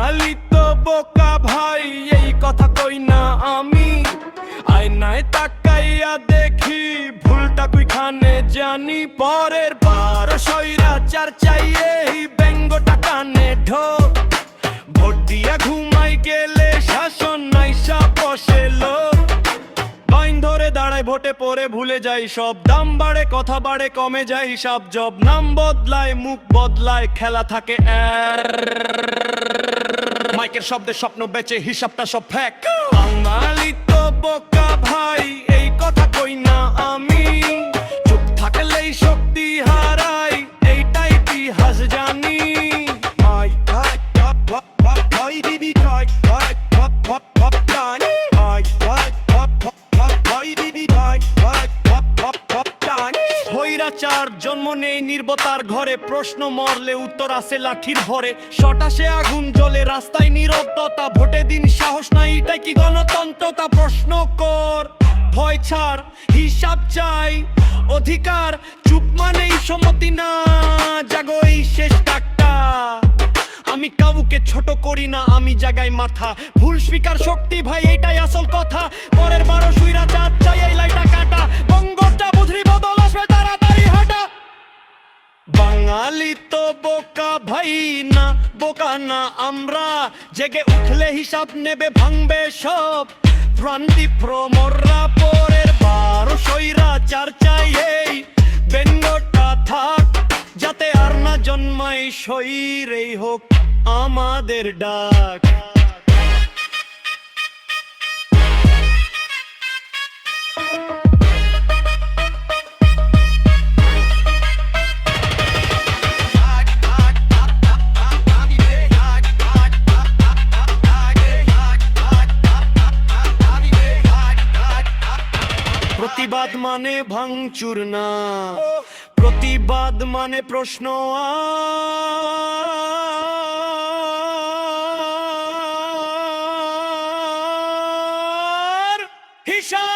বাঙালি তো বোকা ভাই, এই কথা কই না আমি। আয়নায় তাকাইয়া দেখি ভুলটা কুইখানে জানি। পরের বার স্বৈরাচার চাই এই ব্যঙ্গটা কানে ঢোক। ভোট দিয়া ঘুমাই গেলে শাসন নাইসা বসে লোক। লাইন ধরে দাঁড়ায় ভোটে পরে ভুলে যাই সব। দাম বাড়ে কথা বাড়ে কমে যায় হিসাব জব। নাম বদলায় মুখ বদলায় খেলা থাকে মাইকের শব্দে স্বপ্ন বেচে হিসাবটা সব ফ্যাক। বাঙালি তো বোকা ভাই, এই কথা কই না আমি। চুপ থাকলেই শক্তি হারাই, এইটাই ইতিহাস জানি। স্বৈরাচার জন্ম নেই নির্বতার ঘরে। প্রশ্ন মরলে উত্তর আছে লাঠির ভরে। শটাসে আগুন জ্বলে রাস্তায় নীরবতা। ভোটে দিন সাহস নাই, এটাই কি গণতন্ত্রতা? প্রশ্ন কর, ভয় ছাড়, হিসাব চাই অধিকার। চুপ মানেই সম্মতি না, জাগো এই শেষ ডাকটা। আমি কাউকে ছোট করি না, আমি জাগাই মাথা। ভুল স্বীকার শক্তি ভাই, এটাই আসল কথা। পরের বারো স্বৈরাচার চাই এই লাইটা কাটা। বঙ্গটা বুঝরি বদল আসবে তাড়াতাড়ি হাঁটা। বাঙালি তো বোকা ভাই না, বোকা না আমরা। জেগে উঠলে হিসাব নেবে ভাঙবে সব। ভ্রান্তি প্রমররা পরের বারো স্বৈরাচার চাই এই ব্যঙ্গটা থাক। যাতে আর না জন্মাই স্বৈরেই হোক আমাদের ডাক। প্রতিবাদ মানে ভাঙচুর না, প্রতিবাদ মানে প্রশ্ন আর হিসাব।